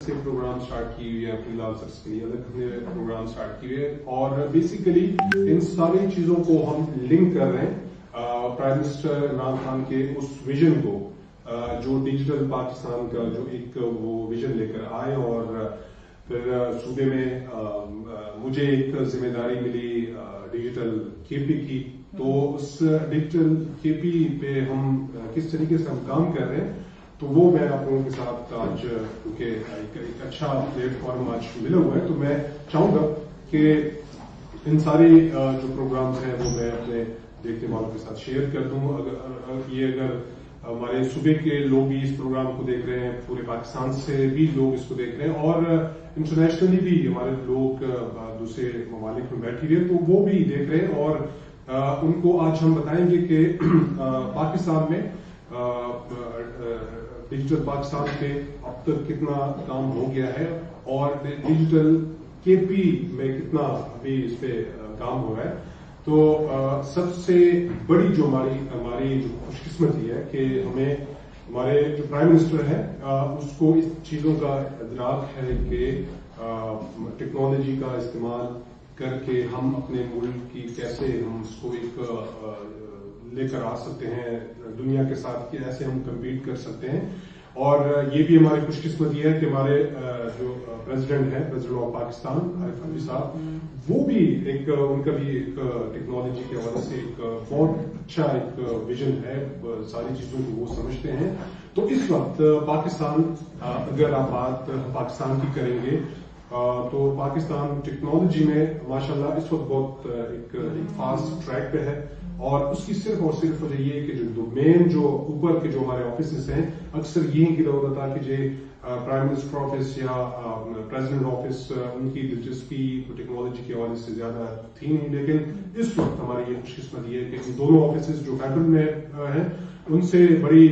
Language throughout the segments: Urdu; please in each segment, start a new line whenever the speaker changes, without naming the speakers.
سے پروگرام سٹارٹ کی ہوئی ہے، فری لانسرز کے لیے الگ ہم نے پروگرام سٹارٹ کی ہوئی ہے، اور بیسیکلی ان ساری چیزوں کو ہم لنک کر رہے ہیں پرائم منسٹر عمران خان کے اس ویژن کو، جو ڈیجیٹل پاکستان کا جو ایک وہ ویژن لے کر آئے، اور پھر صوبے میں مجھے ایک ذمہ داری ملی ڈیجیٹل کے پی کی، تو اس ڈیجیٹل کے پی پہ ہم کس طریقے سے ہم کام کر رہے ہیں، تو وہ میں آپ لوگوں کے ساتھ آج کیونکہ ایک اچھا پلیٹ فارم آج ملا ہوا ہے، تو میں چاہوں گا کہ ان سارے جو پروگرامز ہیں وہ میں اپنے دیکھنے والوں کے ساتھ شیئر کر دوں. اگر ہمارے صوبے کے لوگ بھی اس پروگرام کو دیکھ رہے ہیں، پورے پاکستان سے بھی لوگ اس کو دیکھ رہے ہیں، اور انٹرنیشنلی بھی ہمارے لوگ دوسرے ممالک میں بیٹھے ہوئے تو وہ بھی دیکھ رہے ہیں، اور ان کو آج ہم بتائیں گے کہ پاکستان میں ڈیجیٹل پاکستان پہ اب تک کتنا کام ہو گیا ہے، اور ڈیجیٹل کے پی میں کتنا ابھی اس پہ کام ہو رہا ہے. تو سب سے بڑی جو ہماری جو خوش قسمتی ہے کہ ہمیں ہمارے جو پرائم منسٹر ہے اس کو اس چیزوں کا ادراک ہے کہ ٹیکنالوجی کا استعمال کر کے ہم اپنے ملک کی کیسے ہم اس کو ایک لے کر آ سکتے ہیں دنیا کے ساتھ، کہ ایسے ہم کمپیٹ کر سکتے ہیں. اور یہ بھی ہماری خوش قسمتی ہے کہ ہمارے جو پریزیڈنٹ ہیں، پریزیڈنٹ آف پاکستان عارف علوی صاحب، وہ بھی ایک ان کا بھی ایک ٹیکنالوجی کے حوالے سے ایک بہت اچھا ایک ویژن ہے، ساری چیزوں کو وہ سمجھتے ہیں. تو اس وقت پاکستان، اگر آپ بات پاکستان کی کریں گے تو پاکستان ٹیکنالوجی میں ماشاءاللہ اس وقت بہت ایک فاسٹ ٹریک پہ ہے، اور اس کی صرف اور صرف وجہ یہ ہے کہ جو مین جو اوپر کے جو ہمارے آفیسز ہیں، اکثر یہی کی ضرورت تھا کہ جو پرائم منسٹر آفس یا پریزیڈنٹ آفس، ان کی دلچسپی ٹیکنالوجی کے حوالے سے زیادہ تھی نہیں. لیکن اس وقت ہماری یہ خوش قسمتی ہے کہ ان دونوں آفیسز جو فیڈرل میں ہیں ان سے بڑی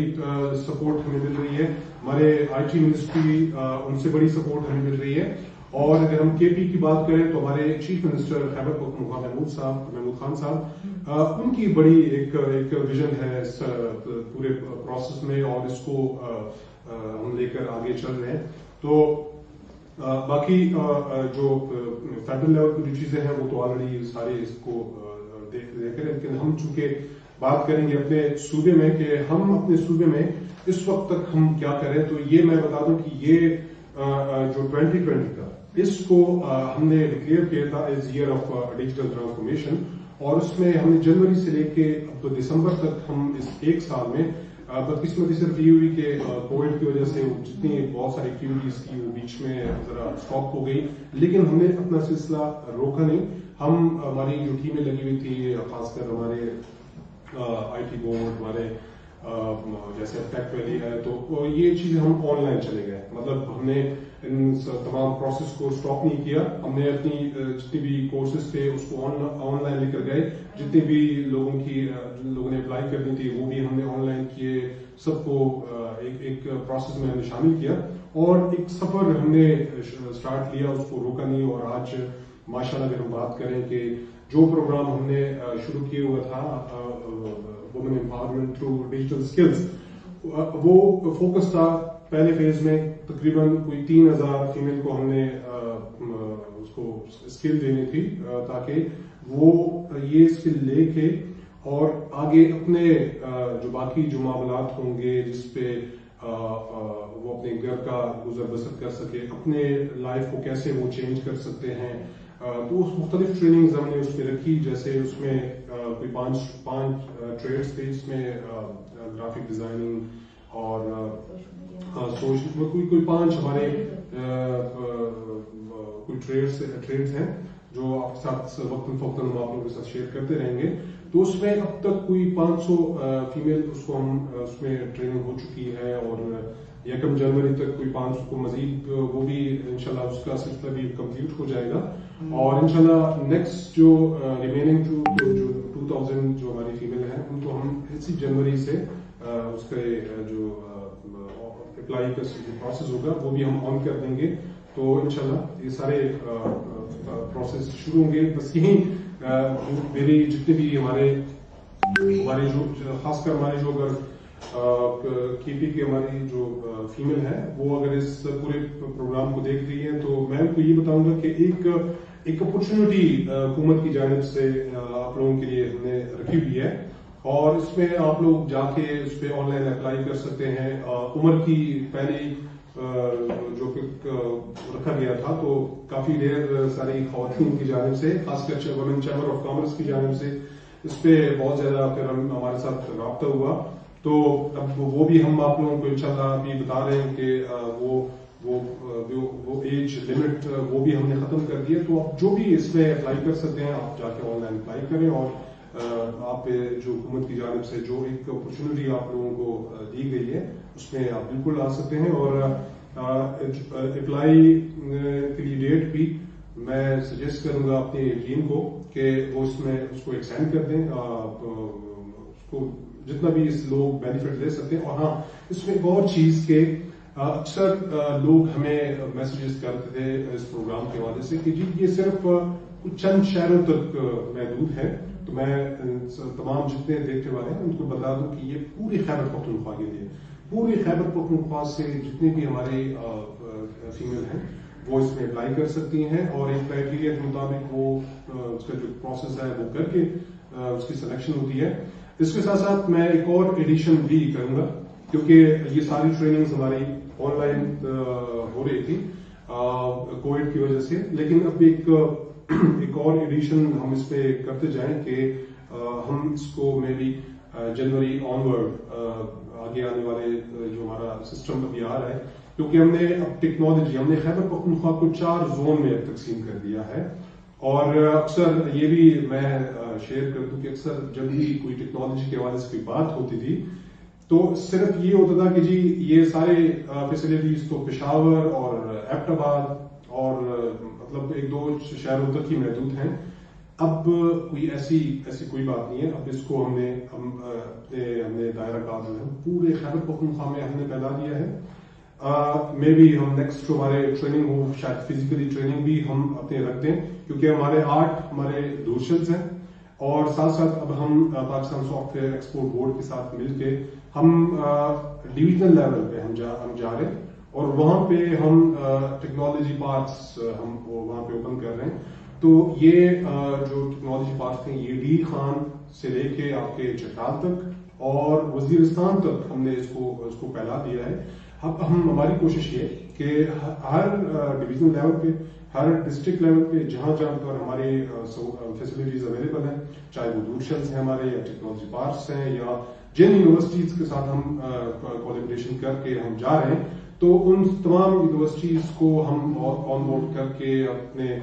سپورٹ ہمیں مل رہی ہے، ہمارے آئی ٹی منسٹری ان سے بڑی سپورٹ ہمیں مل رہی ہے. اور اگر ہم کے پی کی بات کریں تو ہمارے چیف منسٹر خیبر پختونخوا محمود خان صاحب، ان کی بڑی ایک ویژن ہے اس پورے پروسیس میں، اور اس کو ہم لے کر آگے چل رہے ہیں. تو باقی جو فیڈرل لیول کی جو چیزیں ہیں وہ تو آلریڈی سارے اس کو دیکھ رہے ہیں، لیکن ہم چونکہ بات کریں گے اپنے صوبے میں کہ ہم اپنے صوبے میں اس وقت تک ہم کیا کریں، تو یہ میں بتا دوں کہ یہ جو 2020 کا اس کو ہم نے ڈکلیئر کیا تھا as year of digital transformation, اور اس میں ہم نے جنوری سے لے کے اب دسمبر تک ہم اس ایک سال میں بدقسمتی صرف یہ ہوئی کہ کووڈ کی وجہ سے جتنی بہت ساری ایکٹیویٹیز کی وہ بیچ میں ذرا اسٹاپ ہو گئی، لیکن ہم نے اپنا سلسلہ روکا نہیں. ہماری جو ٹیمیں لگی ہوئی تھی، خاص کر ہمارے آئی ٹی بورڈ، ہمارے جیسے ٹیک ویلی ہے، تو یہ چیزیں ہم آن لائن چلے گئے. مطلب ہم نے ان تمام پروسیس کو اسٹاپ نہیں کیا، ہم نے اپنی جتنی بھی کورسز تھے اس کو آن لائن لے کر گئے، جتنے بھی لوگوں نے اپلائی کرنی تھی وہ بھی ہم نے آن لائن کیے، سب کو ایک پروسیس میں ہم نے شامل کیا، اور ایک سفر ہم نے اسٹارٹ لیا، اس کو روکا نہیں. اور آج ماشاءاللہ اگر ہم بات کریں کہ جو پروگرام ہم نے شروع کیا ہوا تھا women empowerment through digital skills, وہ فوکس تھا پہلے فیز میں تقریباً کوئی 3000 فیمیل کو ہم نے اس کو اسکل دینی تھی، تاکہ وہ یہ اسکل لے کے اور آگے اپنے جو باقی جو معاملات ہوں گے جس پہ وہ اپنے گھر کا گزر بسر کر سکے، اپنے لائف کو کیسے وہ چینج کر سکتے ہیں. تو اس مختلف ٹریننگز ہم نے اس پہ رکھی، جیسے اس میں کوئی پانچ ٹریڈس تھے، اس میں گرافک ڈیزائننگ اور کوئی 5 ہمارے کوئی ٹریڈز ہیں جو آپ کے ساتھ وقتاً فوقتاً ہم آپ لوگوں کے ساتھ شیئر کرتے رہیں گے. تو اس میں اب تک کوئی 500 فیمیل اس کو ہم اس میں ٹریننگ ہو چکی ہے، اور 1 جنوری تک کوئی 500 کو مزید وہ بھی انشاءاللہ اس کا سلسلہ بھی کمپلیٹ ہو جائے گا. اور انشاءاللہ نیکسٹ جو ریمیننگ جو 2000 جو ہماری فیمیل ہیں ان کو ہم اسی جنوری سے اس کا جو اپلائی کا پروسیس ہوگا وہ بھی ہم آن کر دیں گے. تو انشاءاللہ یہ سارے پروسیس شروع ہوں گے. بس یہی میری جتنے بھی ہمارے جو خاص کر ہمارے جو اگر کے پی کی ہماری جو فیمل ہے وہ اگر اس پورے پروگرام کو دیکھ رہی ہے تو میں ان کو یہ بتاؤں گا کہ ایک اپرچونٹی حکومت کی جانب سے آپ لوگوں کے لیے ہم نے رکھی ہوئی ہے، اور اس میں آپ لوگ جا کے اس پہ آن لائن اپلائی کر سکتے ہیں. عمر کی پہلی جو رکھا گیا تھا تو کافی ڈھیر ساری خواتین کی جانب سے، خاص کر ویمن چیمبر آف کامرس کی جانب سے اس پہ بہت زیادہ پھر ہمارے ساتھ رابطہ ہوا. تو اب وہ بھی ہم آپ لوگوں کو انشاءاللہ ابھی بتا رہے ہیں کہ وہ ایج لمٹ وہ بھی ہم نے ختم کر دی ہے. تو آپ جو بھی اس میں اپلائی کر سکتے ہیں آپ جا کے آن لائن اپلائی کریں، اور آپ جو حکومت کی جانب سے جو ایک اپرچونٹی آپ لوگوں کو دی گئی ہے اس میں آپ بالکل آ سکتے ہیں. اور اپلائی کے لیے ڈیٹ بھی میں سجیسٹ کروں گا اپنی ٹیم کو کہ وہ اس کو ایکسٹینڈ کر دیں، اس کو جتنا بھی اس لوگ بینیفٹ لے سکتے ہیں. اور ہاں اس میں ایک اور چیز کہ اکثر لوگ ہمیں میسیجز کرتے تھے اس پروگرام کے حوالے سے کہ جی یہ صرف کچھ چند شہروں تک محدود ہے. تو میں تمام جتنے دیکھنے والے ہیں ان کو بتا دوں کہ یہ پوری خیبر پختونخوا کے لیے، پوری خیبر پختونخوا سے جتنے بھی ہمارے فیمل ہیں وہ اس میں اپلائی کر سکتی ہیں، اور ایک کرائٹیریا کے مطابق وہ اس کا جو پروسیس ہے وہ کر کے اس کی سلیکشن ہوتی ہے. اس کے ساتھ ساتھ میں ایک اور ایڈیشن بھی کروں گا، کیونکہ یہ ساری ٹریننگز ہماری آن لائن ہو رہی تھی کووڈ کی وجہ سے، لیکن اب ایک اور ایڈیشن ہم اس پہ کرتے جائیں کہ ہم اس کو میں بھی جنوری آن ورڈ آگے آنے والے جو ہمارا سسٹم ابھی آ رہا ہے، کیونکہ ہم نے اب ٹیکنالوجی ہم نے خیبر پختونخوا کو 4 زون میں تقسیم کر دیا ہے. اور اکثر یہ بھی میں شیئر کر دوں کہ اکثر جب بھی کوئی ٹیکنالوجی کے حوالے سے کوئی بات ہوتی تھی تو صرف یہ ہوتا تھا کہ جی یہ سارے فیسلٹیز تو پشاور اور ایبٹ آباد اور مطلب 1-2 شہروں تک ہی محدود ہیں. اب کوئی ایسی کوئی بات نہیں ہے. اب اس کو ہم نے دائرہ کار جو ہے پورے خیبر پختونخوا میں ہم نے پھیلا دیا ہے. میں بھی ہم نیکسٹ جو ہمارے ٹریننگ ہو شاید فزیکلی ٹریننگ بھی ہم اپنے رکھتے ہیں، کیونکہ ہمارے 8 ہمارے دورشنز ہیں، اور ساتھ ساتھ اب ہم Pakistan software export board کے ساتھ مل کے ہم ڈویژنل لیول پہ ہم جا رہے ہیں، اور وہاں پہ ہم ٹیکنالوجی پارکس ہم وہاں پہ اوپن کر رہے ہیں. تو یہ جو ٹیکنالوجی پارکس ہیں یہ ڈی خان سے لے کے آپ کے چٹال تک اور وزیرستان تک ہم نے اس کو پھیلا دیا ہے. اب ہماری کوشش یہ کہ ہر ڈویژنل لیول پہ، ہر ڈسٹرکٹ لیول پہ جہاں پر ہمارے فیسلٹیز اویلیبل ہیں، چاہے وہ دورشنز ہیں ہمارے یا ٹیکنالوجی پارکس ہیں یا جن یونیورسٹیز کے ساتھ ہم کولیبریشن کر کے ہم جا رہے ہیں، تو ان تمام یونیورسٹیز کو ہم آن بورڈ کر کے اپنے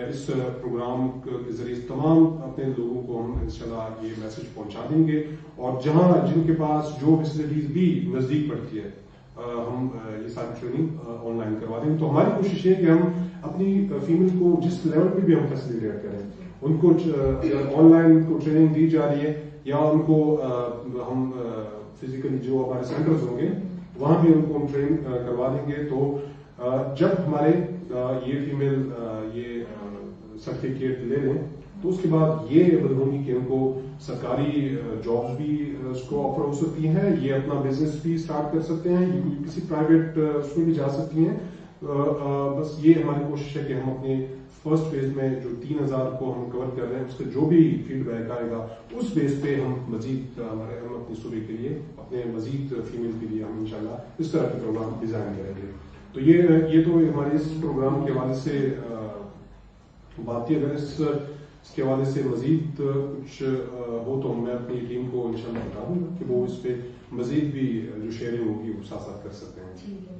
اس پروگرام کے ذریعے تمام اپنے لوگوں کو ہم انشاءاللہ یہ میسج پہنچا دیں گے. اور جن کے پاس جو فیسلٹیز بھی نزدیک پڑتی ہے ہم یہ ساری ٹریننگ آن لائن کروا دیں گے. تو ہماری کوشش یہ کہ ہم اپنی فیمل کو جس لیول پہ بھی ہم فیسلیٹیٹ کریں، ان کو آن لائن کو ٹریننگ دی جا رہی ہے یا ان کو ہم فزیکلی جو ہمارے سینٹرز ہوں گے وہاں بھی ان کو ہم ٹرین کروا دیں گے. تو جب ہمارے یہ فیمل یہ سرٹیفکیٹ لے لیں تو اس کے بعد یہ ہوگی کہ ان کو سرکاری جابز بھی اس کو آفر ہو سکتی ہیں، یہ اپنا بزنس بھی اسٹارٹ کر سکتے ہیں، یہ کسی پرائیویٹ اس میں بھی جا سکتی ہیں. بس یہ ہماری کوشش ہے کہ ہم اپنے فرسٹ فیز میں جو 3000 کو ہم کور کر رہے ہیں اس کا جو بھی فیڈ بیک آئے گا اس بیس پہ ہم مزید ہم اپنی صوبے کے لیے اپنے مزید فیمل کے لیے ہم انشاءاللہ اس طرح کے پروگرام ڈیزائن کریں گے. تو یہ تو ہمارے اس پروگرام کے حوالے سے بات تھی. اگر اس کے حوالے سے مزید کچھ ہو تو میں اپنی ٹیم کو انشاءاللہ بتا دوں گا کہ وہ اس پہ مزید بھی جو شیئرنگ ہوگی وہ ساتھ ساتھ کر سکتے ہیں.
ٹھیک ہے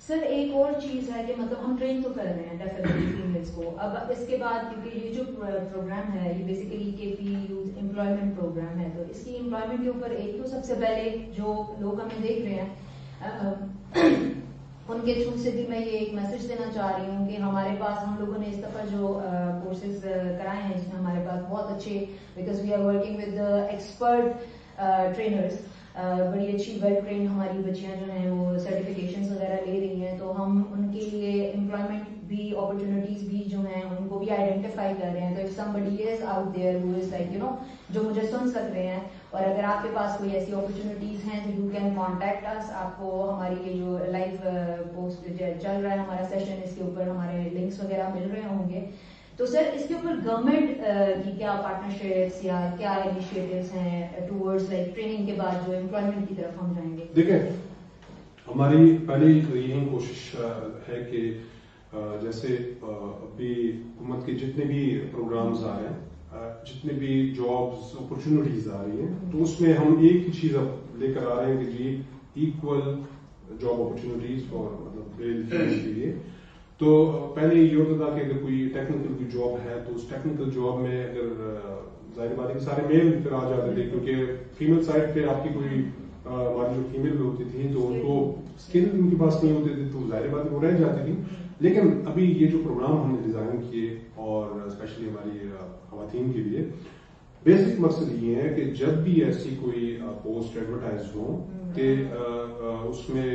سر. ایک اور چیز ہے کہ مطلب ہم ٹرین تو کر رہے ہیں ڈیفینیٹلی فیمیلس کو. اب اس کے بعد کیونکہ یہ جو پروگرام ہے یہ بیسیکلی کے پی یوتھ امپلائمنٹ پروگرام ہے، تو اس کی امپلائمنٹ کے اوپر ایک تو سب سے پہلے جو لوگ ہمیں دیکھ رہے ہیں ان کے تھرو سے بھی میں یہ ایک میسج دینا چاہ رہی ہوں کہ ہمارے پاس ہم لوگوں نے اس دفعہ جو کورسز کرائے ہیں جس میں ہمارے پاس بہت اچھے، because we are working with expert trainers, بڑی اچھی ویل ٹرین ہماری بچیاں جو ہیں وہ سرٹیفکیشنز وغیرہ لے رہی ہیں. تو ہم ان کے لیے امپلائمنٹ بھی اپرچونیٹیز بھی جو ہیں ان کو بھی آئیڈینٹیفائی کر رہے ہیں. تو if somebody is out there who is like جو مجھے سن سک رہے ہیں اور اگر آپ کے پاس کوئی ایسی اپرچونیٹیز ہیں تو یو کین کانٹیکٹ اس. آپ کو ہماری یہ جو لائیو پوسٹ چل رہا ہے ہمارا سیشن، اس کے اوپر ہمارے لنکس وغیرہ مل رہے ہوں گے. تو سر اس کے اوپر گورنمنٹ کی کیا پارٹنرشپس یا کیا انیشیٹوز ہیں ٹورڈز لائک ٹریننگ کے بعد جو امپلائمنٹ کی طرف ہم جائیں گے؟
دیکھیں ہماری پہلی یہی کوشش ہے کہ جیسے ابھی حکومت کے جتنے بھی پروگرامز آ رہے ہیں، جتنے بھی جابس اپرچونیٹیز آ رہی ہیں، تو اس میں ہم ایک ہی چیز اب لے کر آ رہے ہیں کہ جی ایکول جاب اپرچونیٹیز فار مطلب میل فیمیل کے لیے. تو پہلے یہ ہوتا تھا کہ اگر کوئی ٹیکنیکل کی جاب ہے تو اس ٹیکنیکل جاب میں اگر ظاہر بات ہے کہ سارے میل پھر آ جاتے تھے، کیونکہ فیمیل سائڈ پہ آپ کی کوئی ہماری جو فیمیل ہوتی تھیں تو ان کو اسکل ان کے پاس نہیں ہوتے تھے، تو ظاہر بات ہے وہ رہ جاتی تھی. لیکن ابھی یہ جو پروگرام ہم نے ڈیزائن کیے اور اسپیشلی ہماری خواتین کے لیے بیسک مقصد یہ ہے کہ جب بھی ایسی کوئی پوسٹ ایڈورٹائز ہو کہ اس میں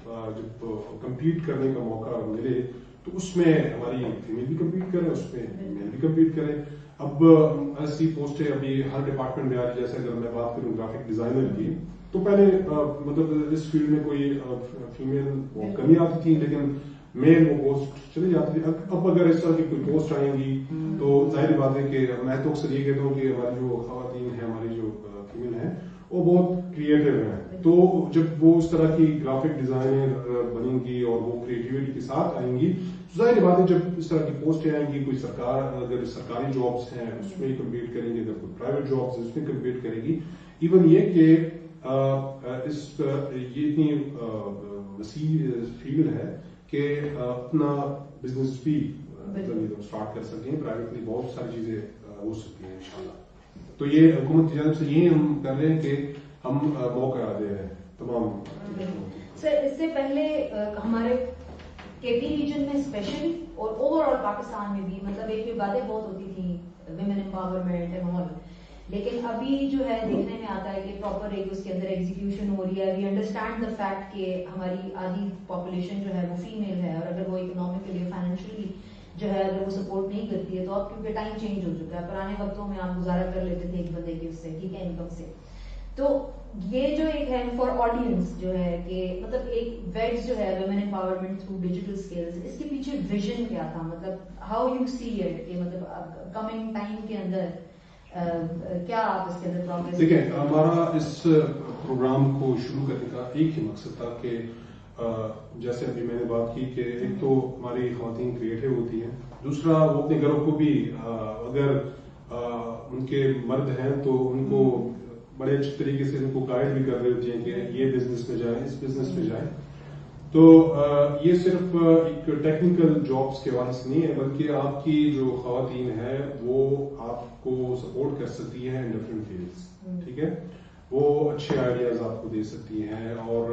جب کمپیٹ کرنے کا موقع ملے تو اس میں ہماری فیمیل بھی کمپیٹ کریں، اس میں میل بھی کمپیٹ کریں. اب ایسی پوسٹیں ابھی ہر ڈپارٹمنٹ میں آ رہی، جیسے اگر میں بات کروں گرافک ڈیزائنر کی تو پہلے مطلب اس فیلڈ میں کوئی فیمیل بہت کمی آتی تھی، لیکن میل وہ پوسٹ چلی جاتی تھی. اب اگر اس طرح کی کوئی پوسٹ آئیں گی تو ظاہر بات ہے کہ میں تو اکثر یہ کہتا ہوں کہ ہماری جو خواتین ہیں، ہماری جو فیمیل ہیں، وہ بہت کریٹو ہیں. تو جب وہ اس طرح کی گرافک ڈیزائنر بنیں گی اور وہ کریٹیوٹی کے ساتھ آئیں گی، ظاہر بات ہے جب اس طرح کی پوسٹیں آئیں گی، کوئی اگر سرکاری جابس ہیں اس میں کمپیٹ کریں گی، اگر کوئی پرائیویٹ جابس ہیں اس میں کمپیٹ کرے گی. ایون یہ کہ یہ اتنی وسیع فیلڈ ہے کہ اپنا بزنس بھی اسٹارٹ کر سکتے ہیں، پرائیویٹلی بہت ساری چیزیں ہو سکتی ہیں انشاءاللہ. تو یہ حکومت کی جانب سے یہی ہم کر رہے ہیں کہ ہم موقع دے رہے ہیں تمام.
سر اس سے پہلے ہمارے کے پی ریجن میں اسپیشلی اور اوور آل پاکستان میں بھی مطلب ایک باتیں بہت ہوتی تھیں ویمن امپاورمنٹ اینڈ آل، لیکن ابھی جو ہے دیکھنے میں آتا ہے کہ پراپر ایک اس کے اندر ایگزیکیوشن ہو رہی ہے. وی انڈرسٹینڈ دا فیکٹ کہ ہماری آدھی پاپولیشن جو ہے وہ فیمیل ہے، اور اگر وہ اکنامکلی فائنینشلی جو ہے اگر وہ سپورٹ نہیں کرتی ہے تو اب کیونکہ ٹائم چینج ہو چکا ہے. پرانے وقتوں میں آپ گزارا کر لیتے تھے ایک بندے کے اس سے ٹھیک ہے انکم سے. تو یہ جو ایک ہے فار آڈینس جو ہے کہ مطلب ایک ویڈز جو ہے women empowerment through digital skills, اس کے پیچھے ویژن کیا تھا؟ مطلب ہاؤ یو سی اٹ کہ مطلب کمنگ ٹائم کے اندر کیا آپ اس کے اندر پروگریس؟
دیکھیں ہمارا اس پروگرام کو شروع کرنے کا ایک ہی مقصد تھا کہ جیسے ابھی میں نے بات کی کہ ایک تو ہماری خواتین کریٹو ہوتی ہیں، دوسرا وہ اپنے گھروں کو بھی اگر ان کے مرد ہیں تو ان کو بڑے اچھے طریقے سے ان کو گائیڈ بھی کر رہے ہوتے ہیں کہ یہ بزنس میں جائیں، اس بزنس میں جائیں. تو یہ صرف ایک ٹیکنیکل جابس کے حوالے سے نہیں ہے، بلکہ آپ کی جو خواتین ہیں وہ آپ کو سپورٹ کر سکتی ہیں ڈفرینٹ فیلڈس. ٹھیک ہے، وہ اچھے آئیڈیاز آپ کو دے سکتی ہیں. اور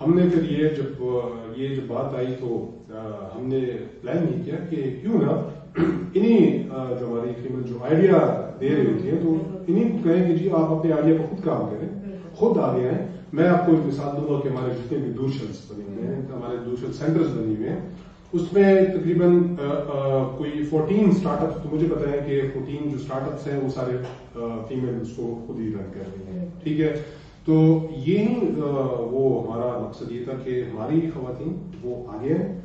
ہم نے پھر یہ جب بات آئی تو ہم نے پلان یہ کیا کہ کیوں نہ انہیں جو ہماری فیمل جو آئیڈیا دے رہی ہوتی ہیں تو انہیں کو کہیں کہ جی آپ اپنے آئیڈیا کو خود کام کریں، خود آگے آئیں. میں آپ کو ایک مثال دوں گا کہ ہمارے جتنے بھی دوشلس بنے ہوئے ہیں، ہمارے دوشل سینٹرز بنے ہوئے ہیں، اس میں تقریباً کوئی 14 اسٹارٹ اپس، تو مجھے پتا ہے کہ 14 جو اسٹارٹ اپس ہیں وہ سارے فیمیل اس کو خود ہی رن کر رہی ہیں. ٹھیک ہے، تو یہی وہ ہمارا مقصد یہ تھا کہ ہماری خواتین وہ آگے آئیں،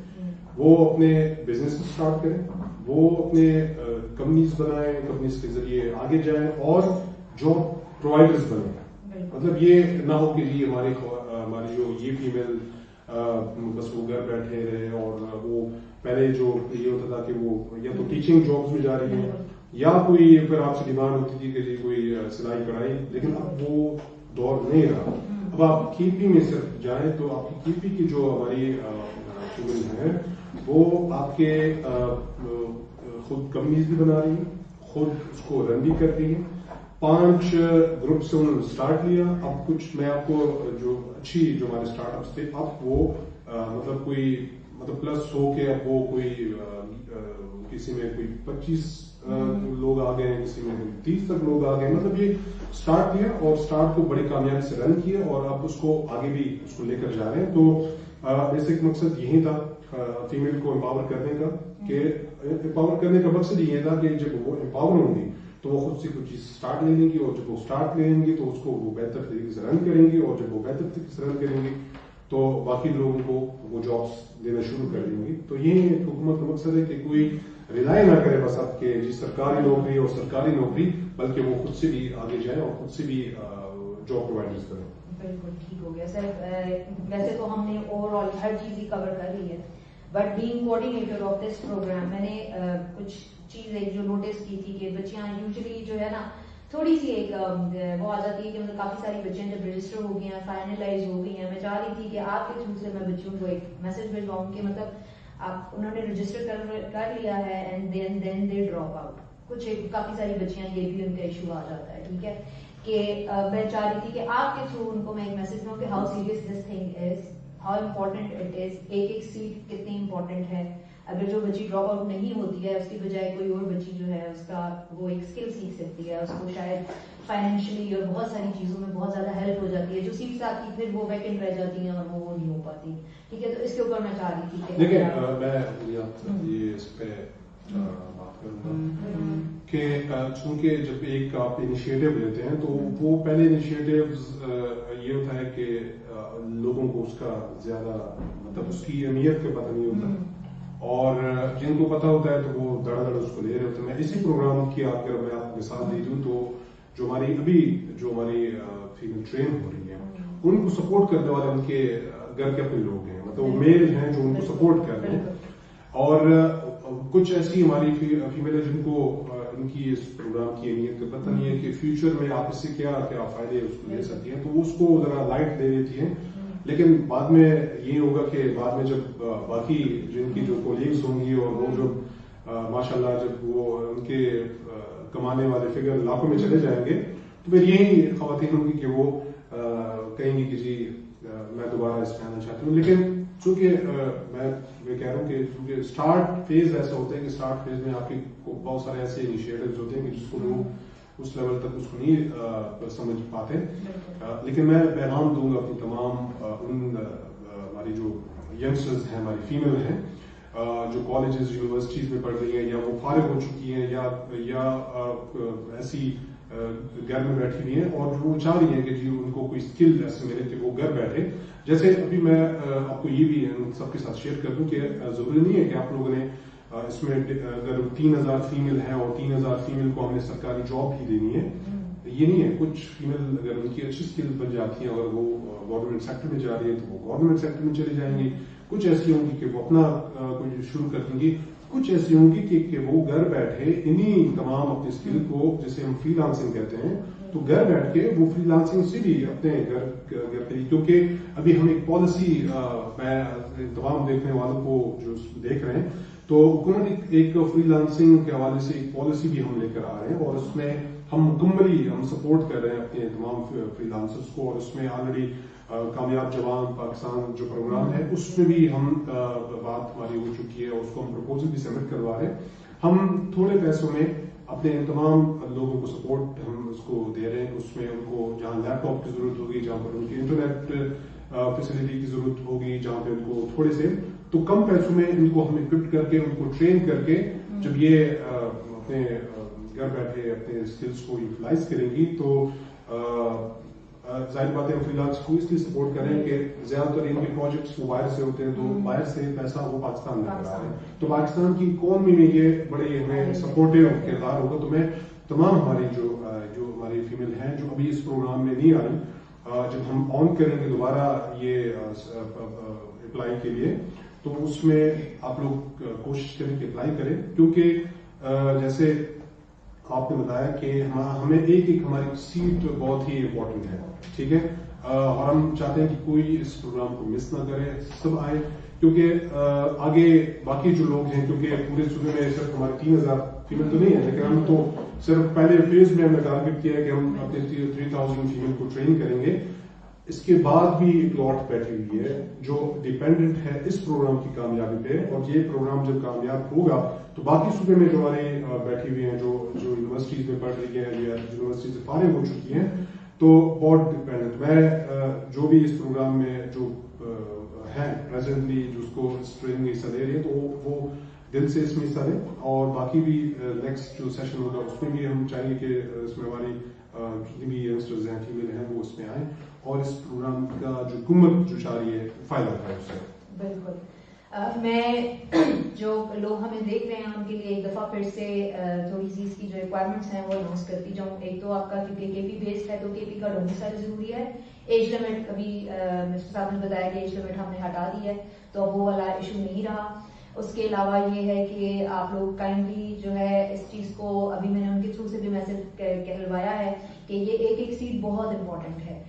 وہ اپنے بزنس اسٹارٹ کریں، وہ اپنے کمپنیز بنائیں، کمپنیز کے ذریعے آگے جائیں اور جاب پرووائڈرز بنیں. مطلب یہ نہ ہو کہ جی ہماری جو یہ فیمیل بس وہ گھر بیٹھے رہے اور وہ پہلے جو یہ ہوتا تھا کہ وہ یا تو ٹیچنگ جابس میں جا رہی ہیں یا کوئی پھر آپ سے ڈیمانڈ ہوتی تھی کہ جی کوئی سلائی کڑھائی، لیکن اب وہ دور نہیں رہا. اب آپ کیپی میں صرف جائیں تو آپ کی کیپی کی جو ہماری فیمیل ہیں وہ آپ کے خود کمپنیز بھی بنا رہی ہیں، خود اس کو رن بھی کر رہی ہیں. 5 گروپ سے انہوں نے اسٹارٹ لیا. اب کچھ میں آپ کو جو اچھی جو ہمارے اسٹارٹ اپس تھے اب وہ مطلب کوئی مطلب پلس ہو کے اب وہ کوئی کسی میں کوئی 25 لوگ آ گئے ہیں، کسی میں 30 تک لوگ آ گئے. مطلب یہ اسٹارٹ لیا اور اسٹارٹ کو بڑی کامیابی سے رن کیا اور اب اس کو آگے بھی اس کو لے کر جا رہے ہیں. تو بیسک مقصد یہی تھا فیمیل کو امپاور کرنے کا، کہ امپاور کرنے کا مقصد یہ تھا کہ جب وہ امپاور ہوں گی تو وہ خود سے کچھ چیز اسٹارٹ لے لیں گی, اور جب وہ اسٹارٹ لے لیں گی تو اس کو وہ بہتر طریقے سے رن کریں گی, اور جب وہ بہتر طریقے سے رن کریں گی تو باقی لوگوں کو وہ جابس دینا شروع کر دیں گی. تو یہ حکومت کا مقصد ہے کہ کوئی ریلائی نہ کرے بس اب کہ جی سرکاری نوکری اور سرکاری نوکری, بلکہ وہ خود سے بھی آگے جائیں اور خود سے بھی جاب پرووائڈ کریں.
بالکل ٹھیک ہو گیا سر. ویسے تو ہم نے اوور آل ہر چیز ہی کور کر لی ہے, but being coordinator of this program میں نے کچھ چیزیں جو نوٹس کی تھی کہ بچیاں یوزلی جو ہے نا تھوڑی سی ایک وہ آ جاتی ہے کہ مطلب کافی ساری بچیاں جب رجسٹر ہو گئی ہیں, فائنلائز ہو گئی ہیں, میں چاہ رہی تھی کہ آپ کے تھرو سے میں بچوں کو ایک میسج بھیجواؤں کہ مطلب آپ انہوں نے رجسٹر کر لیا ہے and then they drop out. کچھ کافی ساری بچیاں یہ بھی ان کا ایشو آ جاتا ہے, ٹھیک ہے, کہ میں چاہ رہی تھی کہ آپ کے تھرو ان کو میں ایک میسج دوں کہ how serious this thing is, how important it is, ایک سیٹ کتنی امپورٹنٹ ہے. اگر جو بچی ڈراپ آؤٹ نہیں ہوتی ہے اس کی بجائے کوئی اور بچی جو ہے اس کا وہ ایک اسکل سیکھ سکتی ہے, اس کو شاید فائنینشلی اور بہت ساری چیزوں میں بہت زیادہ ہیلپ ہو جاتی ہے. جو سیٹس آتی پھر وہ ویکنٹ رہ جاتی ہیں اور وہ نہیں ہو پاتی, ٹھیک ہے. تو اس کے اوپر میں چاہ رہی تھی کہ
دیکھیں میں یہ اس پہ بات کروں گا کہ چونکہ جب ایک آپ انیشیٹو لیتے ہیں تو وہ پہلے انیشیٹو یہ ہوتا ہے کہ لوگوں کو اس کا زیادہ مطلب اس کی اہمیت کا پتہ نہیں ہوتا, اور جن کو پتا ہوتا ہے تو وہ دڑا دڑ اس کو لے رہے ہوتے ہیں. میں اسی پروگرام کی اگر میں آپ کو مثال دے دوں تو جو ہماری فیمل ٹرین ہو رہی ہیں ان کو سپورٹ کرنے والے ان کے گھر کے اپنے لوگ ہیں, مطلب وہ میل ہیں جو ان کو سپورٹ کر رہے ہیں, اور کچھ ایسی ہماری فیمل ہے جن کو ان کی اس پروگرام کی اہمیت کا پتہ نہیں ہے کہ فیوچر میں آپ اس سے کیا کیا فائدے اس کو لے سکتی ہیں, تو وہ اس کو ذرا لائٹ دے دیتی ہیں. لیکن بعد میں یہ ہوگا کہ بعد میں جب باقی جن کی جو کولیگز ہوں گی اور وہ جب ماشاء اللہ جب وہ ان کے کمانے والے فگر لاکھوں میں چلے جائیں گے تو پھر یہی خواتین ہوں گی کہ وہ کہیں گی کہ جی میں دوبارہ اس میں آنا چاہتی ہوں. لیکن چونکہ میں کہہ رہا ہوں کہ چونکہ اسٹارٹ فیز ایسا ہوتا ہے کہ اسٹارٹ فیز میں آپ کے بہت سارے ایسے انیشیٹوز ہوتے ہیں کہ جس کو لوگ اس لیول تک اس کو نہیں سمجھ پاتے. لیکن میں پیغام دوں گا اپنی تمام ان ہماری جو ینگسٹرز ہیں, ہماری فیمل ہیں جو کالجز یونیورسٹیز میں پڑھ رہی ہیں یا وہ فارغ ہو چکی ہیں یا ایسی گھر میں بیٹھی ہوئی ہیں اور جو وہ چاہ رہی ہیں کہ جی ان کو کوئی اسکل ایسے ملے کہ وہ گھر بیٹھے. جیسے ابھی میں آپ کو یہ بھی سب کے ساتھ شیئر کر دوں کہ ضروری نہیں ہے کہ آپ لوگوں نے اس میں اگر 3000 فیمل ہیں اور 3000 فیمل کو ہم نے سرکاری جاب ہی دینی ہے, یہ نہیں ہے. کچھ فیمل اگر ان کی اچھی اسکل بن جاتی ہیں اور وہ گورنمنٹ سیکٹر میں جا رہی ہے تو وہ گورنمنٹ سیکٹر میں چلی جائیں گی. کچھ ایسی ہوں گی کہ وہ اپنا کوئی شروع کر دیں گی. کچھ ایسی ہوں گی کہ وہ گھر بیٹھے انہی تمام اپنی اسکل کو, جسے ہم فری لانسنگ کہتے ہیں, تو گھر بیٹھ کے وہ فری لانسنگ سے بھی اپنے گھر کے لیے, کیونکہ ابھی ہم ایک پالیسی, میں تمام دیکھنے والوں کو جو دیکھ رہے ہیں, تو حکومت ایک فری لانسنگ کے حوالے سے ایک پالیسی بھی ہم لے کر آ رہے ہیں, اور اس میں ہم مکملی سپورٹ کر رہے ہیں اپنے تمام فری لانسرز کو. اور اس میں آلریڈی کامیاب جوان پاکستان جو پروگرام ہے اس میں بھی ہم بات ہماری ہو چکی ہے, اور اس کو ہم پروپوزل بھی سبمٹ کروا رہے ہیں. ہم تھوڑے پیسوں میں اپنے تمام لوگوں کو سپورٹ ہم اس کو دے رہے ہیں. اس میں ان کو جہاں لیپ ٹاپ کی ضرورت ہوگی, جہاں پر ان کی انٹرنیٹ فیسلٹی کی ضرورت ہوگی, جہاں پہ ان کو تھوڑے سے تو کم پیسوں میں ان کو ہم اکوپ کر کے ان کو ٹرین کر کے جب یہ اپنے گھر بیٹھے اپنے اسکلس کو یوٹیلائز کریں گی تو ظاہر بات ہے فری لانس کو اس لیے سپورٹ کریں کہ زیادہ تر ان کے پروجیکٹس وہ باہر سے ہوتے ہیں, تو باہر سے پیسہ وہ پاکستان میں لگا رہے ہیں, تو پاکستان کی اکانومی میں یہ بڑے ہمیں سپورٹیو کردار ہوگا. تو میں تمام ہماری جو ہماری فیمل ہیں جو ابھی اس پروگرام میں نہیں آئی, جب ہم آن کریں گے دوبارہ یہ اپلائی کے لیے, تو اس میں آپ لوگ کوشش کریں کہ اپلائی کریں, کیونکہ جیسے آپ نے بتایا کہ ہمیں ایک ہماری سیٹ بہت ہی امپورٹنٹ ہے, ٹھیک ہے, اور ہم چاہتے ہیں کہ کوئی اس پروگرام کو مس نہ کرے, سب آئے, کیونکہ آگے باقی جو لوگ ہیں, کیونکہ پورے صوبے میں صرف ہمارے 3000 فیمل تو نہیں ہے, لیکن ہم تو صرف پہلے فیز میں ہم نے ٹارگیٹ کیا ہے کہ ہم اپنے 3000 فیمل کو ٹرین کریں گے. اس کے بعد بھی ایک لاٹ بیٹھی ہوئی ہے جو ڈیپینڈنٹ ہے اس پروگرام کی کامیابی پہ, اور یہ پروگرام جب کامیاب ہوگا تو باقی صوبے میں جو ہمارے بیٹھی ہوئی ہیں جو یونیورسٹیز میں پڑھ رہی ہیں یا یونیورسٹی سے فارغ ہو چکی ہیں, تو بہت ڈیپینڈنٹ. میں جو بھی اس پروگرام میں جو ہیں پریزنٹلی جو اس کو ٹریننگ میں حصہ لے رہی ہے, تو وہ دل سے اس میں حصہ لیں, اور باقی بھی نیکسٹ جو سیشن ہوگا اس میں بھی ہم چاہیں گے کہ اس میں ہماری جتنی بھی ینگسٹرز ہیں, فیمیل ہیں, وہ اس میں آئیں اور اس پروگرام کا جو حکومت جو چاہ رہی ہے فائدہ اٹھائے اس سے.
بالکل. میں جو لوگ ہمیں دیکھ رہے ہیں ان کے لیے ایک دفعہ پھر سے تھوڑی سی اس کی جو ریکوائرمنٹس ہیں وہ اناؤنس کرتی جاؤں. ایک تو آپ کا کیونکہ کے پی بیسڈ ہے تو کے پی کا ڈومیسائل ضروری ہے. ایج لمٹ ابھی مسٹر صاحب نے بتایا کہ ایج لمٹ ہم نے ہٹا دی ہے تو اب وہ والا ایشو نہیں رہا. اس کے علاوہ یہ ہے کہ آپ لوگ کائنڈلی جو ہے اس چیز کو, ابھی میں نے ان کے تھرو سے بھی میسج کہلوایا ہے کہ یہ ایک سیٹ بہت امپورٹنٹ ہے.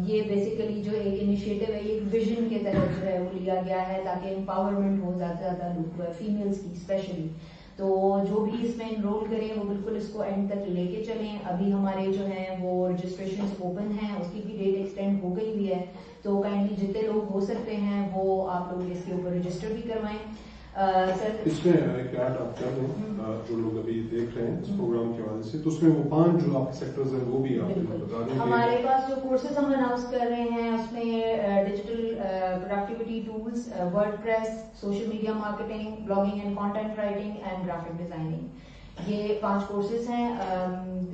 یہ بیسیکلی جو ایک انیشیٹو ہے, یہ ایک ویژن کے تحت جو ہے وہ لیا گیا ہے تاکہ امپاورمنٹ ہو زیادہ سے زیادہ لوگ فیمیلز کی اسپیشلی. تو جو بھی اس میں انرول کریں وہ بالکل اس کو اینڈ تک لے کے چلیں. ابھی ہمارے جو ہیں وہ رجسٹریشن اوپن ہیں, اس کی بھی ڈیٹ ایکسٹینڈ ہو گئی ہوئی ہے, تو کائنڈلی جتنے لوگ ہو سکتے ہیں وہ آپ لوگ اس کے اوپر رجسٹر بھی کروائیں. سر
اس میں ایک ایڈ آپ کر دیں, جو لوگ ابھی دیکھ رہے ہیں اس پروگرام کے حوالے سے, تو اس میں وہ 5 جو آپ کے سیکٹرز ہیں وہ بھی آپ بتا دیں.
ہمارے پاس جو کورسز ہم اناؤنس کر رہے ہیں اس میں digital productivity tools, word press, social media marketing, blogging and content writing and graphic designing, یہ 5 کورسز ہیں.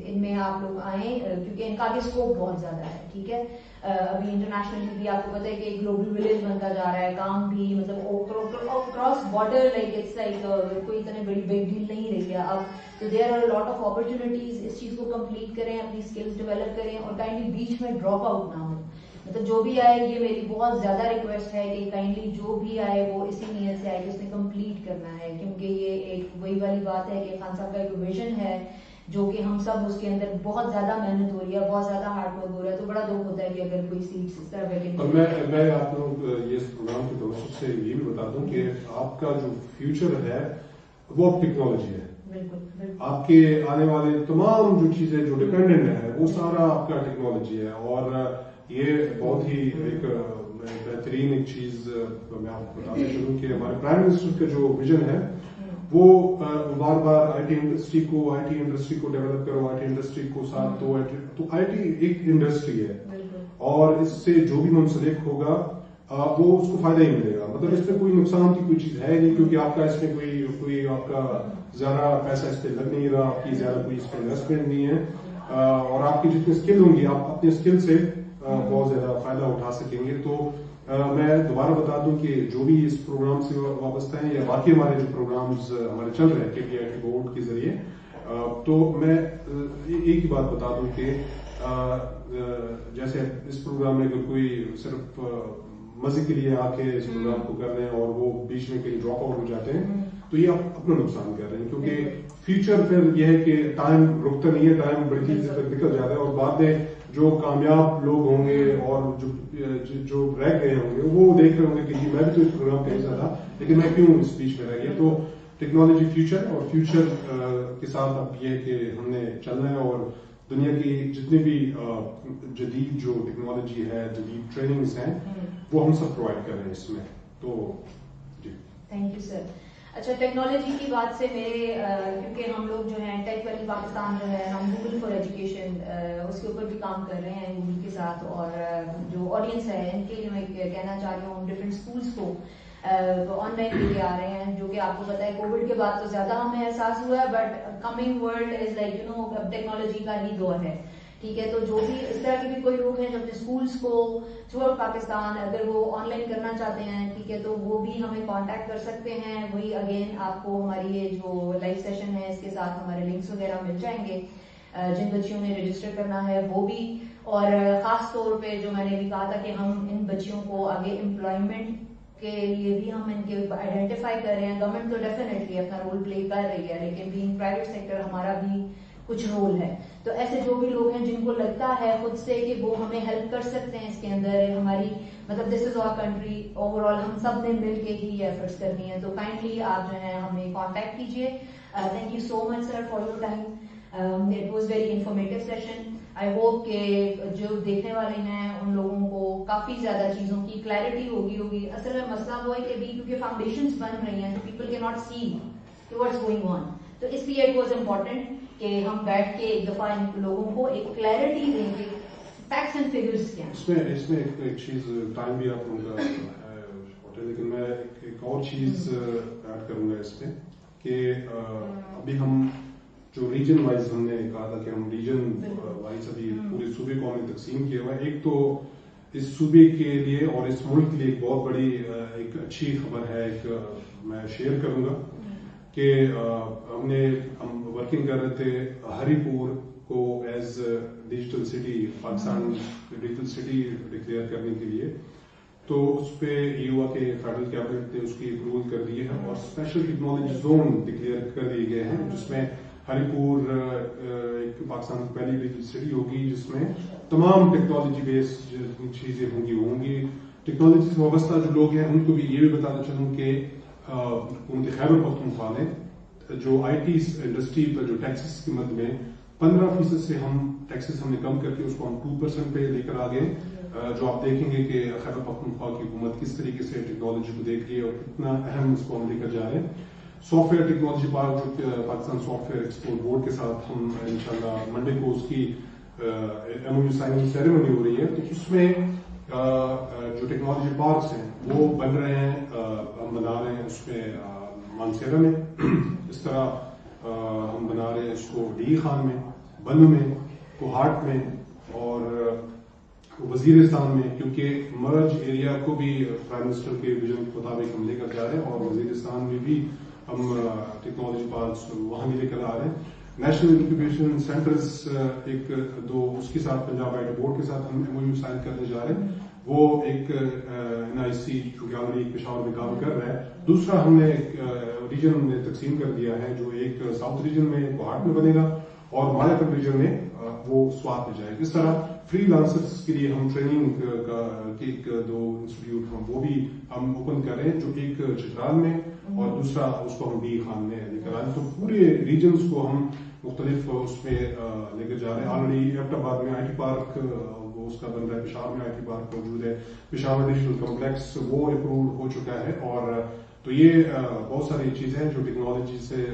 ان میں آپ لوگ آئیں کیونکہ ان کا آگے اسکوپ بہت زیادہ ہے. ٹھیک ہے, ابھی انٹرنیشنلی بھی آپ کو پتا ہے کہ ایک گلوبل ولیج بنتا جا رہا ہے, کام بھی مطلب cross border like it's like کوئی اتنی بڑی بگ ڈیل نہیں رہی ہے اب. تو there are lot of opportunities, اس چیز کو کمپلیٹ کریں, اپنی اسکلز ڈیولپ کریں اور کائنڈلی بیچ میں ڈراپ آؤٹ نہ ہو. مطلب جو بھی آئے, یہ میری بہت زیادہ ریکویسٹ ہے کہ کائنڈلی جو بھی آئے وہ اسی نیت سے آئے کہ اس نے کمپلیٹ کرنا ہے, کیونکہ یہ ایک وہی والی بات ہے کہ خان صاحب کا ایک ویژن ہے جو کہ ہم سب اس کے اندر بہت زیادہ محنت ہو رہی ہے, بہت زیادہ ہارڈ ورک ہو رہا ہے. تو بڑا دکھ ہوتا ہے کہ اگر کوئی سیٹس اس طرح ویکینٹ.
اور میں آپ لوگ یہ اس پروگرام کے توسط سے یہ بھی بتا دوں کہ آپ کا جو فیوچر ہے وہ اب ٹیکنالوجی ہے.
بالکل
آپ کے آنے والے تمام جو چیزیں جو ڈپینڈنٹ ہے وہ سارا آپ کا ٹیکنالوجی ہے. اور یہ بہت ہی ایک بہترین ایک چیز میں آپ کو بتانا چاہوں کہ ہمارے پرائم منسٹر کا جو ویژن ہے وہ بار بار آئی ٹی انڈسٹری کو ڈیولپ کرو, آئی ٹی انڈسٹری کو ساتھ دو. تو آئی ٹی ایک انڈسٹری ہے اور اس سے جو بھی منسلک ہوگا وہ اس کو فائدہ ہی ملے گا. مطلب اس میں کوئی نقصان کی کوئی چیز ہے نہیں, کیونکہ آپ کا اس میں کوئی آپ کا زیادہ پیسہ اس پہ لگ نہیں رہا, آپ کی زیادہ کوئی اس پہ انویسٹمنٹ نہیں ہے, اور آپ کی جتنی اسکل ہوں گی آپ اپنے اسکل سے بہت زیادہ فائدہ اٹھا سکیں گے. تو میں دوبارہ بتا دوں کہ جو بھی اس پروگرام سے وابستہ ہیں یا باقی ہمارے جو پروگرامز ہمارے چل رہے ہیں کے پی آئی ٹی بورڈ کے ذریعے, تو میں ایک ہی بات بتا دوں کہ جیسے اس پروگرام میں اگر کوئی صرف مزے کے لیے آ کے اس پروگرام کو کر رہے ہیں اور وہ بیچ میں کہیں ڈراپ آؤٹ ہو جاتے ہیں تو یہ آپ اپنا نقصان کر رہے ہیں, کیونکہ فیوچر پھر یہ ہے کہ ٹائم رکتا نہیں ہے, ٹائم بڑی تیزی تک نکل جاتا ہے اور بعد میں جو کامیاب لوگ ہوں گے اور جو رہ گئے ہوں گے وہ دیکھ رہے ہوں گے کہ جی میں بھی تو اس پروگرام کا حصہ تھا لیکن میں کیوں اس بیچ میں رہ گیا. تو ٹیکنالوجی فیوچر اور فیوچر کے ساتھ اب یہ کہ ہم نے چلنا ہے اور دنیا کی جتنی بھی جدید جو ٹیکنالوجی ہے, جدید ٹریننگز ہیں وہ ہم سب پرووائڈ کر رہے ہیں اس میں. تو جی
تھینک یو سر. اچھا, ٹیکنالوجی کی بات سے میرے کیونکہ ہم لوگ جو ہیں ٹیک ویلی پاکستان جو ہے ہم گوگل فار ایجوکیشن اس کے اوپر بھی کام کر رہے ہیں گوگل کے ساتھ, اور جو آڈینس ہے ان کے لیے میں کہنا چاہ رہی ہوں ڈفرینٹ اسکولس کو آن لائن لے کے آ رہے ہیں, جو کہ آپ کو پتا ہے کووڈ کے بعد تو زیادہ ہمیں احساس ہوا ہے, but coming world is like you know اب ٹیکنالوجی کا ہی دور ہے. ٹھیک ہے, تو جو بھی اس طرح کے بھی کوئی لوگ ہیں جو اپنے اسکولس کو تھرو آؤٹ پاکستان اگر وہ آن لائن کرنا چاہتے ہیں, ٹھیک ہے, تو وہ بھی ہمیں کانٹیکٹ کر سکتے ہیں. وہی اگین آپ کو ہماری یہ جو لائیو سیشن ہے اس کے ساتھ ہمارے لنکس وغیرہ مل جائیں گے جن بچیوں نے رجسٹر کرنا ہے وہ بھی. اور خاص طور پہ جو میں نے بھی کہا تھا کہ ہم ان بچیوں کو آگے امپلائمنٹ کے لیے بھی ہم ان کے آئیڈینٹیفائی کر رہے ہیں. گورنمنٹ تو ڈیفینیٹلی اپنا رول پلے کر رہی ہے, لیکن بینگ پرائیویٹ سیکٹر ہمارا بھی کچھ رول ہے. تو ایسے جو بھی لوگ ہیں جن کو لگتا ہے خود سے کہ وہ ہمیں ہیلپ کر سکتے ہیں اس کے اندر, ہماری مطلب دس از آور کنٹری اوور آل, ہم سب نے مل کے ہی یہ ایفرٹس کرنی ہے, تو کائنڈلی آپ جو ہے ہمیں کانٹیکٹ کیجیے. Thank you so much sir for your time. It was very informative session. I hope کہ جو دیکھنے والے ہیں ان لوگوں کو کافی زیادہ چیزوں کی کلیئرٹی ہوگی. اصل میں مسئلہ وہ ہے کہ ابھی کیونکہ فاؤنڈیشنز بن رہی ہیں تو پیپل کی not see what's going on, تو اس لیے اٹ واز امپورٹنٹ کہ ہم بیٹھ کے ایک دفعہ ان لوگوں کو ایک کلیئرٹی دیں کہ فیکٹس اینڈ فگرز کیا ہیں.
اس میں ایک چیز ٹائم بھی آپ لوگوں کا لیکن میں ایک اور چیز ایڈ کروں گا اس پہ کہ ابھی ہم جو ریجن وائز ہم نے کہا تھا کہ ہم ریجن وائز ابھی پورے صوبے کو ہم نے تقسیم کیا ہوا ہے. ایک تو اس صوبے کے لیے اور اس ملک کے لیے ایک بہت بڑی ایک اچھی خبر ہے, ایک میں شیئر کروں گا کہ ہم ورکنگ کر رہے تھے ہری پور کو as digital city, Pakistan digital city declare کرنے کے لیے. تو اس پہ یہ ہوا کہ فیڈرل کیبنٹ نے اس کی اپروول کر دی ہے اور اسپیشل ٹیکنالوجی زون ڈکلیئر کر دیے گئے ہیں, جس میں ہری پور ایک پاکستان کی پہلی ڈیجیٹل سٹی ہوگی جس میں تمام ٹیکنالوجی بیسڈ جتنی چیزیں ہوں گی. ٹیکنالوجی سے وابستہ جو لوگ ہیں ان کو بھی یہ بھی بتانا چاہوں کہ حکومت خیبر پختونخوا نے جو آئی ٹی انڈسٹری پر جو ٹیکسز کی مد میں 15% سے ٹیکسز ہم نے کم کر کے اس کو ہم 2% پہ لے کر آ گئے. جو آپ دیکھیں گے کہ خیبر پختونخوا کی حکومت کس طریقے سے ٹیکنالوجی کو دیکھ رہی ہے اور کتنا اہم اس کو ہم لے کر جا رہے ہیں. سافٹ ویئر ٹیکنالوجی پارک جو Pakistan software export board کے ساتھ ہم انشاءاللہ منڈے کو اس کی M O U signing ceremony ہو رہی ہے. تو اس میں جو ٹیکنالوجی پارکس ہیں وہ بن رہے ہیں, ہم بنا رہے ہیں اس میں مانسیرا میں, اس طرح ہم بنا رہے ہیں اس کو ڈی خان میں, بنو میں, کوہاٹ میں اور وزیرستان میں, کیونکہ مرج ایریا کو بھی پرائم منسٹر کے ویژن کے مطابق ہم لے کر جا رہے ہیں اور وزیرستان میں بھی ہم ٹیکنالوجی پارکس وہاں بھی لے کر آ رہے ہیں. نیشنل انکیوبیشن سینٹرز ایک دو اس کے ساتھ پنجاب آئی ٹی بورڈ کے ساتھ ہم ایم او یو سائن کرنے جا رہے ہیں. وہ ایک این آئی سی گیلری پشاور میں کام کر رہا ہے. دوسرا ہم نے ریجن میں تقسیم کر دیا ہے, جو ایک ساؤتھ ریجن میں کوہاٹ میں بنے گا اور مالیاکم ریجن میں وہ سوات میں جائے گا. اس طرح فری لانسرز کے لیے ہم ٹریننگ کا ایک دو انسٹیٹیوٹ وہ بھی ہم اوپن کر رہے ہیں, جو ایک چترال میں اور دوسرا اس کو ہم ڈی خان میں لے کر آئے. تو پورے ریجنز کو ہم مختلف اس میں لے کر جا رہے ہیں. آلریڈی ایبٹ آباد میں آئی ٹی پارک وہ اس کا بن رہا ہے, پشاور میں آئی ٹی پارک موجود ہے, پشاور ڈیجیٹل کمپلیکس وہ اپروڈ ہو چکا ہے. اور تو یہ بہت ساری چیزیں جو ٹیکنالوجی سے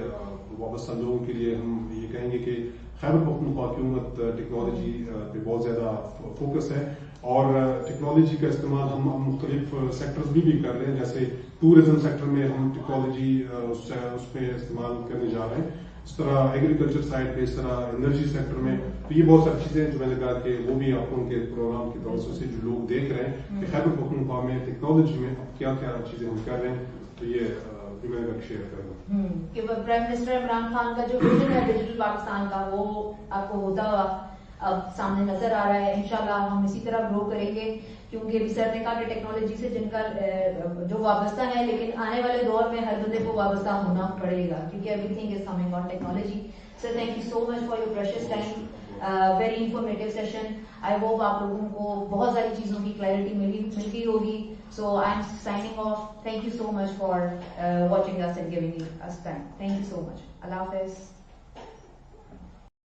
وابستہ لوگوں کے لیے ہم یہ کہیں گے کہ خیبر پختونخوا کی حکومت ٹیکنالوجی پہ بہت زیادہ فوکس ہے اور ٹیکنالوجی کا استعمال ہم مختلف سیکٹرز بھی کر رہے ہیں. جیسے ٹورزم سیکٹر میں ہم ٹیکنالوجی اس پہ استعمال کرنے جا رہے ہیں, اس طرح ایگریکلچر سائڈ پہ, اس طرح انرجی سیکٹر میں. تو یہ بہت ساری چیزیں جو میں نے کہا کہ وہ بھی آپ ان کے پروگرام کی توجہ سے جو لوگ دیکھ رہے ہیں کہ خیبر پختونخوا میں ٹیکنالوجی میں کیا کیا چیزیں ہم کر رہے ہیں, تو یہ بھی میں نے شیئر کر رہا ہوں
کہ پرائم منسٹر عمران خان کا جو ویژن ہے ڈیجیٹل پاکستان کا وہ آپ کو ہوتا ہوا اب سامنے نظر آ رہا ہے. انشاءاللہ ہم اسی طرح گرو کریں گے, کیونکہ ابھی سر نے کہا کہ ٹیکنالوجی سے جن کا جو وابستہ ہے, لیکن آنے والے دور میں ہر بندے کو وابستہ ہونا پڑے گا, کیونکہ every thing is coming on technology. Sir thank you so much for your precious time, very informative session. I hope آپ لوگوں کو بہت ساری چیزوں کی کلیئرٹی ملتی ہوگی. So I am signing off. Thank you so much for watching us and giving us time. Thank you so much. اللہ حافظ.